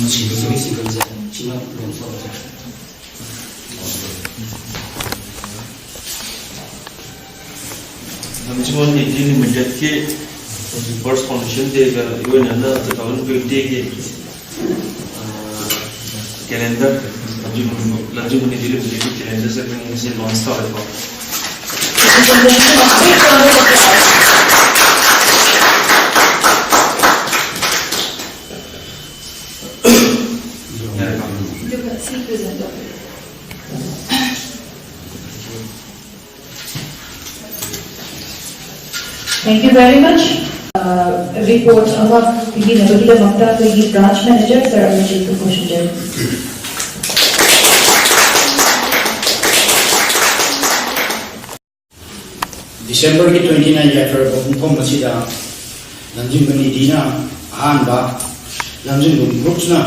Namjimon ini menjadi first foundation day ka iwan na 2020 ke calendar Namjimon ini menjadi calendar sa kanya se launch ta ho. Thank you very much. Report about the Navadila Makta, the branch manager, Sir Ajit Kushner. December 29 Jafar Bumkom Masida, Namjimani Dina, Hanba, Namjim Brooksna,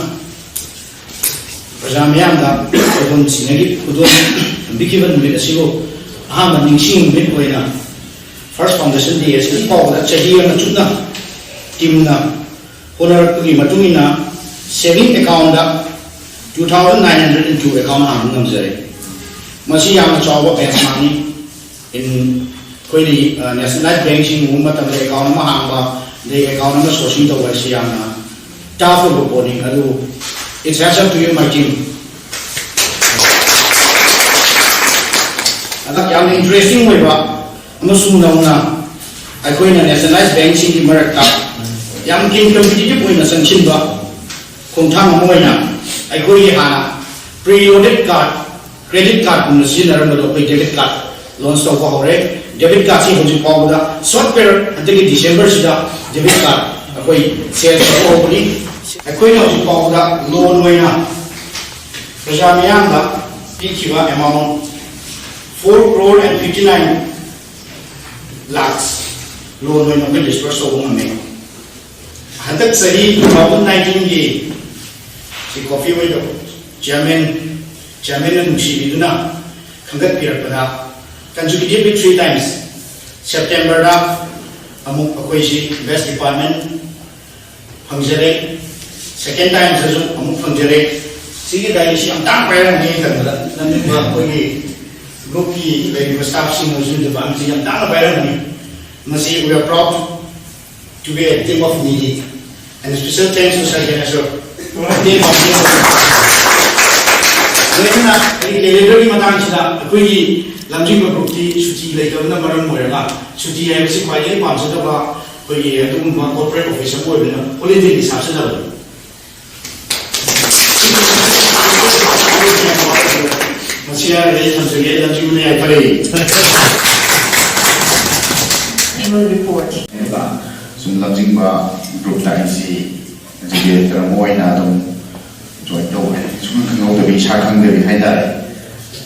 Rajamianda, Odom Sinagi, Udon, Bikivan Vidasigo, Ahmad Ningsing Midwayna. First foundation day is the power that Chahi and Chuna, Timna, Honor Matuna, saving account 2,902 account Hamzare. Masiyam Chawa Pets money in Quidi National Banking Woman of the account Mahamba, the account of Soshito Wasiana, Tafu reporting. It's up to you, my team. And interesting way. Amasung nauna akoina nationalized bank sing marakta yam kin competitive oina sanchinba khongthang amoina akoi hana pre-loaded card credit card kun sinarambado koi debit card launch to hore debit card si hoji pawda short period antiki December sida debit card akoi sale to hobni akoina hoji pawda loan oina prajamiyanda pikiwa amount 4 crore and 59 lakhs loan when we disperse over me. Hadak Sari 2019 ye si coffee window Chairman and Mushibiduna Kangat Pirapana consecutively 3 times September da Amuk Akwesi West Department Hangzare second time Sazu Amuk Hangzare Sigi Daishi am tang payang ni kan namin ba ko Loki, like the staff singers in the band, and down Masi, we are proud to be a team of needy. And special thanks to Sajanasur. Team of needy. Matangina, Queen, Lamjim Bruti, Suti, later, Namaran Moyana, Suti, I was quite a Pamsataba, Queen, corporate officer, only the disaster. Annual report. Some Lamjimba group that see the Moina joint door. Some can go to be shacking behind that.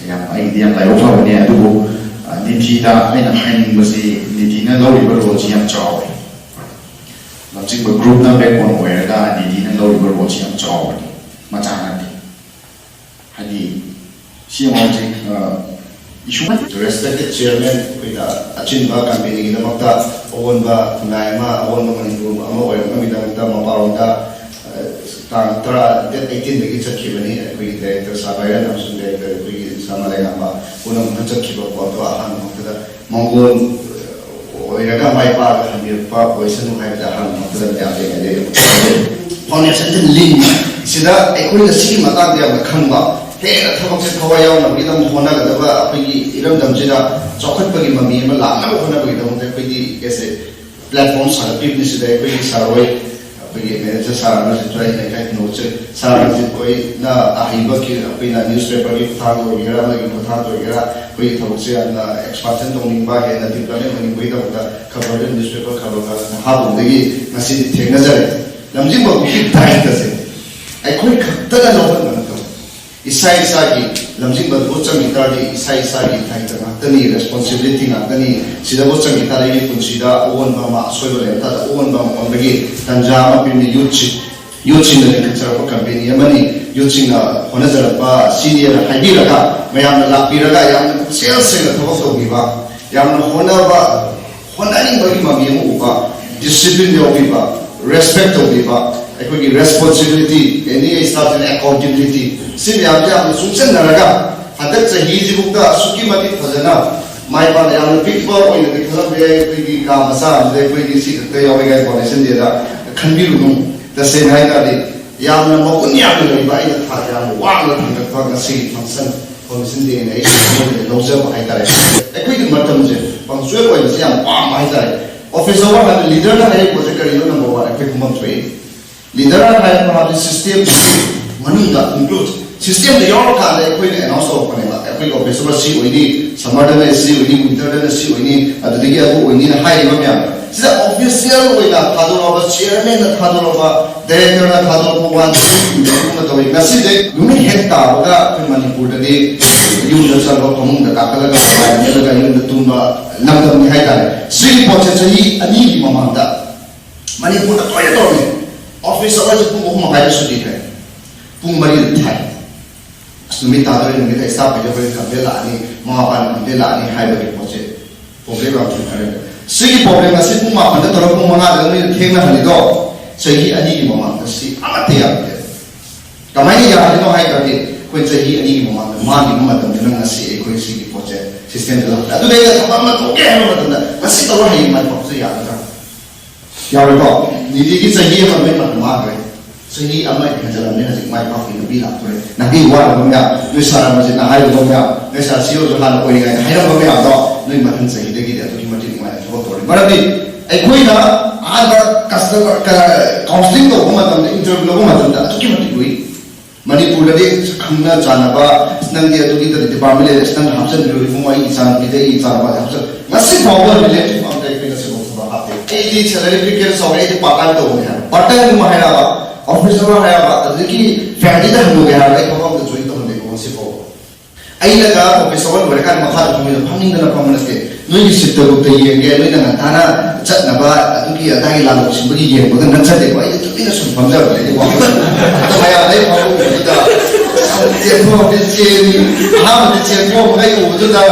I the like over near to Nitita, and was the Nitina Loriber Rochiam Chow. Lamjimba group not back one where that Nitina Loriber Rochiam Chow. Maternity. Hadi. The respected chairman with Achinba campaign in the Makta, Owenba, Naima, Owenba, Amawamida, Maparonda, Tantra, 18 the kids of Kibani, we the Savaya, we Samalama, Unam Kiba, Mongol, Oyaga, my father, and your papa, was in the hand of the on a certain link. Sida, I couldn't see Matanga Kamba. Hey, the Thomas Kawaya, we don't want to Iram Damjida, chocolate Pagi Mami, Lama, we don't have the platforms and people today, we Saraway, we just are trying to get notes. Sarah, Ahibaki, a newspaper, Tango, Yara, we talk and expansion only by and the deployment we don't cover newspaper cover how the Nasi Tenazare. Namjimbo, we died as it. I couldn't tell a Isai Sagi, Lamjimba Butchamitari, Isai Sagi, Tani, responsibility, Tani, Sidabuchamitari, Kunsida, Owen Bama, Soylenta, Owen Bama, on the gate, Tanjama, Pini, Yuchin, the Kansara campaign, Yamani, Yuchin, Honazarapa, Senior, Hibiraka, Mayam La Piraga, Yam, sales in the Toso Viva, Yam Honaba, Honani Bagima, discipline of Viva, respect of Viva. ꯑꯩꯈꯣꯏꯒꯤ responsibility ꯑꯦꯅꯤ staff accountability ꯁꯤ ꯃꯌꯥꯝꯁꯦ ꯌꯥꯝꯅ ꯆꯨꯡꯁꯤꯟꯅꯔꯒ ꯍꯟꯗꯛ ꯆꯍꯤꯁꯤꯕꯨꯛꯇ ꯑꯁꯨꯛꯀꯤ ꯃꯇꯤꯛ ꯐꯖꯅ ꯃꯥꯏ ꯄꯥꯛꯅ ꯌꯥꯝꯅ ꯄꯤꯛꯄ ꯑꯣꯏꯅꯗꯤ ꯈꯜꯂꯝꯕ ꯌꯥꯏ ꯑꯩꯈꯣꯏꯒꯤ ꯀꯥ ꯃꯆꯥ ꯑꯃꯗ ꯑꯩꯈꯣꯏꯒꯤ ꯁꯤ ꯈꯛꯇ ꯌꯥꯎꯔꯤꯉꯥꯏ ꯐꯥꯎꯟꯗꯦꯁꯟ ꯗꯦꯗ ꯈꯟꯕꯤꯔꯨꯅꯨ ꯇꯁꯦꯡꯅ ꯍꯥꯏꯇꯥꯔꯗꯤ ꯌꯥꯝꯅ ꯃꯒꯨꯟ ꯌꯥꯝꯅ ꯂꯩꯕ ꯑꯩꯅ ꯊꯥꯛ ꯌꯥꯝꯅ ꯋꯥꯡꯅ ꯊꯥꯡꯒꯠꯄ ꯉꯁꯤꯒꯤ ꯐꯪꯁꯟ ꯐꯥꯎꯟꯗꯦꯁꯟ ꯗꯦꯅ ꯑꯩ ꯂꯧꯖꯕ ꯍꯥꯏꯇꯥꯔꯦ ꯑꯩꯈꯣꯏꯒꯤ ꯃꯇꯝꯁꯦ ꯄꯪꯆꯨꯌꯦꯜ ꯑꯣꯏꯕꯁꯦ ꯌꯥꯝ ꯄꯥꯝꯕ ꯍꯥꯏꯇꯥꯔꯦ ꯑꯣꯐꯤꯁ ꯑꯋꯥꯔ ꯍꯥꯏꯕ ꯂꯤꯗꯔꯅ ꯍꯥꯏꯔꯛꯄꯁꯦ ꯀꯔꯤꯅꯣ ꯅꯝꯕꯔ ꯋꯥꯟ ꯑꯩꯈꯣꯏ ꯈꯨꯃꯝ ꯊꯣꯛꯏ ꯂꯤꯗꯔꯅ ꯍꯥꯏꯔꯛꯄ ꯍꯥꯏꯕꯗꯤ ꯁꯤꯁꯇꯦꯝ ꯃꯅꯨꯡꯗ ꯏꯟꯀ꯭ꯂꯨꯗ ꯁꯤꯁꯇꯦꯝꯗ ꯌꯥꯎꯔꯀꯥꯟꯗ ꯑꯩꯈꯣꯏꯅ ꯑꯦꯅꯥꯎꯟꯁ ꯇꯧꯔꯛꯄꯅꯦꯕ ꯑꯩꯈꯣꯏꯒꯤ ꯑꯣꯐꯤꯁ ꯑꯋꯥꯔ ꯁꯤ ꯑꯣꯏꯅꯤ ꯁꯝꯃꯔꯗꯅ ꯁꯤ ꯑꯣꯏꯅꯤ ꯋꯤꯟꯇꯔꯗꯅ ꯁꯤ ꯑꯣꯏꯅꯤ ꯑꯗꯨꯗꯒꯤ ꯑꯗꯨ ꯑꯣꯏꯅꯤꯅ ꯍꯥꯏꯔꯤꯕ ꯃꯌꯥꯝ ꯁꯤꯗ ꯑꯣꯐꯤꯁꯤꯌꯦꯜ ꯑꯣꯏꯅ ꯊꯥꯗꯣꯔꯛꯑꯕ ꯆꯤꯌꯔꯃꯦꯟꯅ ꯊꯥꯗꯣꯔꯛꯑꯕ ꯗꯥꯏꯔꯦꯛꯇꯔꯅ ꯊꯥꯗꯣꯔꯛꯄ ꯋꯥꯟ ꯇꯧꯋꯤ ꯉꯁꯤꯗꯩ ꯅꯨꯃꯤꯠ ꯍꯦꯛ ꯇꯥꯕꯒ ꯑꯩꯈꯣꯏ ꯃꯅꯤꯄꯨꯔꯗꯗꯤ ꯌꯨꯝꯗ ꯆꯠꯂꯒ ꯐꯃꯨꯡꯗ ꯀꯥꯈꯠꯂꯒ ꯃꯦꯜꯂꯒ ꯌꯨꯝꯗ ꯇꯨꯝꯕ ꯂꯝꯗꯝꯅꯤ ꯍꯥꯏꯇꯥꯔꯦ ꯁꯤꯒꯤ ꯄꯣꯠꯁꯦ ꯆꯍꯤ 2ꯒꯤ ꯃꯃꯥꯡꯗ ꯃꯅꯤꯄꯨꯔꯗ ꯇꯣꯏꯅ ꯇꯧꯔꯝꯃꯤ ꯑꯣꯐꯤꯁ ꯑꯋꯥꯔꯁꯦ ꯄꯨꯡ 3 ꯁꯨꯇꯤ ꯊꯥꯏ ꯄꯨꯡ 4 ꯊꯥꯏ ꯅꯨꯃꯤꯠ ꯇꯥꯗꯣꯔꯦ ꯅꯨꯃꯤꯠꯇ ꯁ꯭ꯇꯥꯐ ꯈꯩꯗꯣꯏ ꯀꯝꯄ꯭ꯂꯦꯟ ꯂꯥꯛꯑꯅꯤ ꯃꯃꯥ ꯃꯄꯥꯅ ꯀꯝꯄ꯭ꯂꯦꯟ ꯂꯥꯛꯑꯅꯤ ꯍꯥꯏꯕꯒꯤ ꯄꯣꯠꯁꯦ ꯄ꯭ꯔꯣꯕ꯭ꯂꯦꯝ ꯌꯥꯝ ꯊꯦꯡꯅꯔꯦ ꯁꯤꯒꯤ ꯄ꯭ꯔꯣꯕ꯭ꯂꯦꯝ ꯑꯁꯤ ꯄꯨꯡ 8ꯗ ꯇꯧꯔꯒ ꯄꯨꯡ 5ꯗ ꯅꯣꯏꯅ ꯊꯦꯡꯅꯍꯜꯂꯤꯗꯣ ꯆꯍꯤ 2ꯒꯤ ꯃꯃꯥꯡꯗ ꯁꯤ ꯑꯃꯠꯇ ꯌꯥꯗꯦ ꯀꯃꯥꯏꯅ ꯌꯥꯔꯤꯅꯣ ꯍꯥꯏꯇꯥꯔꯗꯤ ꯑꯩꯈꯣꯏ ꯆꯍꯤ 2ꯒꯤ ꯃꯃꯥꯡꯗ ꯃꯥꯡꯈꯤꯕ ꯃꯇꯝꯗꯨꯅ ꯉꯁꯤ ꯑꯩꯈꯣꯏ ꯁꯤꯒꯤ ꯄꯣꯠꯁꯦ ꯁꯤꯁꯇꯦꯝꯗ ꯂꯥꯛꯇꯦ ꯑꯗꯨꯗ ꯑꯩꯅ ꯊꯕꯛ ꯑꯃ ꯇꯧꯒꯦ ꯍꯥꯏꯕ ꯃꯇꯝꯗ ꯉꯁꯤ ꯇꯧꯔ ꯍꯌꯦꯡ ꯃꯥꯏ ꯄꯥꯛꯄꯁꯨ ꯌꯥꯒꯗ꯭ꯔꯥ ꯌꯥꯎꯔꯦꯀꯣ ꯅꯤꯗꯤꯒꯤ ꯆꯍꯤ ꯑꯃ ꯂꯣꯏ ꯃꯇꯝ ꯃꯥꯡꯈ꯭ꯔꯦ ꯆꯍꯤ ꯑꯃ ꯍꯦꯟꯖꯜꯂꯝꯅꯤ ꯍꯧꯖꯤꯛ ꯃꯥꯏ ꯄꯥꯛꯄꯒꯤ ꯂꯝꯕꯤ ꯂꯥꯛꯇꯣꯔꯦ ꯅꯪꯒꯤ ꯋꯥꯔꯕ ꯃꯌꯥꯝ ꯅꯣꯏ ꯁꯥꯔ ꯃꯁꯤꯅ ꯍꯥꯏꯔꯤꯕ ꯃꯌꯥꯝ ꯅꯣꯏ ꯁꯥꯔ ꯁꯤꯑꯣꯁꯨ ꯍꯥꯟꯅ ꯑꯣꯏꯔꯤꯉꯩꯗ ꯍꯥꯏꯔꯝꯕ ꯃꯌꯥꯝꯗꯣ ꯅꯣꯏ ꯃꯊꯪ ꯆꯍꯤꯗꯒꯤꯗꯤ ꯑꯗꯨꯛꯀꯤ ꯃꯇꯤꯛ ꯅꯨꯡꯉꯥꯏꯅ ꯊꯕꯛ ꯇꯧꯔꯦ ꯃꯔꯝꯗꯤ ꯑꯩꯈꯣꯏꯅ ꯑꯍꯥꯟꯕ ꯀꯁꯇꯃꯔ ꯀꯥꯎꯟꯁꯤꯂꯤꯡ ꯇꯧꯕ ꯃꯇꯝꯗ ꯏꯟꯇꯔꯚꯤꯌꯨ ꯂꯧꯕ ꯃꯇꯝꯗ ꯑꯗꯨꯛꯀꯤ ꯃꯇꯤꯛ ꯂꯨꯏ ꯃꯅꯤꯄꯨꯔꯗꯗꯤ ꯈꯪꯅ ꯆꯥꯟꯅꯕ ꯅꯪꯗꯤ ꯑꯗꯨꯒꯤ ꯗꯤꯄꯥꯔꯠꯃꯦꯟ ꯂꯩꯔꯦ ꯅꯪꯅ ꯍꯥꯞꯆꯤꯟꯕꯤꯔꯣ ꯏꯕꯨꯡ ꯑꯩ ꯏꯆꯥꯅꯨꯄꯤꯗ ꯑꯩ ꯏꯆꯥꯅꯨꯄꯥꯁꯦ ꯍꯥꯞꯆꯤꯟ ꯉꯁꯤ ꯐꯥꯎꯕ ꯔꯤꯂꯦꯇꯤቭ ꯑꯝꯇ ꯑꯩꯈꯣꯏꯅ ꯁꯤꯒꯨꯝꯕ ꯊꯕꯛ ꯍꯥꯞꯄꯦ ꯑꯩꯗꯤ ꯁꯦꯂꯔꯤ ꯄꯤꯀꯦꯠ ꯆꯥꯎꯔꯦ ꯑꯩꯗꯤ ꯄꯥꯔꯠ ꯇꯥꯏꯝ ꯇꯧꯕꯅꯦ ꯍꯥꯏꯕ ꯄꯥꯔꯠ ꯇꯥꯏꯝꯒꯨꯝꯕ ꯍꯥꯏꯔꯛꯑꯕ ꯑꯣꯐꯤꯁ ꯑꯃ ꯍꯥꯏꯔꯛꯑꯕ ꯑꯗꯨꯗꯒꯤ ꯐꯦꯃꯤꯂꯤꯗ ꯍꯟꯗꯣꯛꯒꯦ ꯍꯥꯏꯔꯒ ꯑꯩ ꯊꯕꯛ ꯑꯝꯇ ꯖꯣꯏꯟ ꯇꯧꯍꯟꯗꯦꯀꯣ ꯉꯁꯤ ꯐꯥꯎꯕ ꯑꯩꯅꯒ ꯑꯣꯐꯤꯁ ꯑꯋꯥꯔ ꯂꯣꯏꯔꯀꯥꯟꯗ ꯃꯈꯥꯗ ꯐꯝꯅꯤꯡꯗꯅ ꯐꯝꯕ ꯅꯠꯇꯦ ꯅꯣꯏꯒꯤ ꯁꯤꯠꯇꯕꯨꯛꯇ ꯌꯦꯡꯒꯦ ꯅꯣꯏꯅ ꯉꯟꯇꯥꯅ ꯆꯠꯅꯕ ꯑꯗꯨꯒꯤ ꯑꯗꯥꯒꯤ ꯂꯥꯜꯂꯣꯛꯁꯤꯟꯕꯒꯤ ꯌꯦꯡꯕꯒ ꯅꯠꯆꯗꯦꯀꯣ ꯑꯩꯗꯤ ꯇꯨꯃꯤꯟꯅ ꯁꯨꯝ ꯐꯝꯖꯕꯅꯦ ꯑꯩꯗꯤ ꯃꯌꯥꯝꯗꯩ ꯐꯝꯕꯗꯨꯗ ꯑꯍꯥꯟꯕꯗ ꯆꯦꯟꯊꯣꯛꯑꯒ ꯑꯩ ꯎꯕꯗꯨꯗ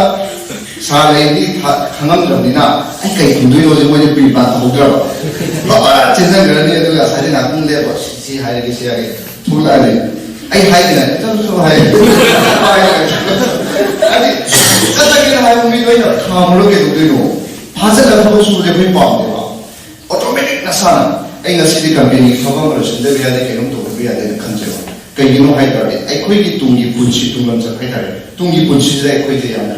ꯁꯥꯔ ꯑꯩꯗꯤ ꯈꯪꯉꯝꯗ꯭ꯔꯕꯅꯤꯅ ꯑꯩ ꯀꯩ ꯈꯨꯝꯗꯣꯏꯅꯣꯁꯦ ꯃꯣꯏꯗꯤ ꯄ꯭ꯔꯤ ꯄ꯭ꯂꯥꯟ ꯇꯧꯍꯧꯗ꯭ꯔꯕ ꯕꯕꯥ ꯆꯦꯟꯖꯟꯈ꯭ꯔꯅꯤ ꯑꯗꯨꯒ ꯉꯁꯥꯏꯗꯤ ꯉꯥꯛꯇꯪ ꯂꯦꯞꯄ ꯁꯤ ꯍꯥꯏꯔꯒꯦ ꯁꯤ ꯍꯥꯏꯔꯒꯦ ꯊꯣꯛꯂꯛꯑꯅꯤ ꯑꯩ ꯍꯥꯏꯗꯅ ꯆꯠꯁꯨ ꯍꯥꯏ ꯍꯥꯏꯗꯤ ꯆꯠꯂꯒꯦꯅ ꯍꯥꯏꯕ ꯃꯤꯗꯣ ꯑꯩꯅ ꯈꯥꯝꯃꯨꯔ ꯀꯩꯗꯧꯗꯣꯏꯅꯣ ꯐꯥꯖꯜꯂꯒ ꯊꯕꯛ ꯁꯨꯕꯁꯦ ꯑꯩꯈꯣꯏ ꯄꯥꯝꯗꯦꯕ ꯑꯣꯇꯣꯃꯦꯇꯤꯛ ꯅꯁꯥꯅ ꯑꯩ ꯉꯁꯤꯗꯤ ꯀꯝꯄꯦꯅꯤꯒꯤ ꯊꯕꯛ ꯑꯃ ꯂꯣꯏꯁꯤꯟꯗꯕ ꯌꯥꯗꯦ ꯀꯩꯅꯣꯝ ꯇꯧꯗꯕ ꯌꯥꯗꯦꯅ ꯈꯟꯖꯕ ꯀꯩꯒꯤꯅꯣ ꯍꯥꯏꯇꯥꯔꯗꯤ ꯑꯩꯈꯣꯏꯒꯤ ꯇꯨꯡꯒꯤ ꯄꯨꯟꯁꯤ ꯇꯨꯡꯂꯝꯆꯠ ꯍꯥꯏꯇꯥꯔꯦ ꯇꯨꯡꯒꯤ ꯄꯨꯟꯁꯤꯁꯤꯗ ꯑꯩꯈꯣꯏꯗ ꯌꯥꯝꯅ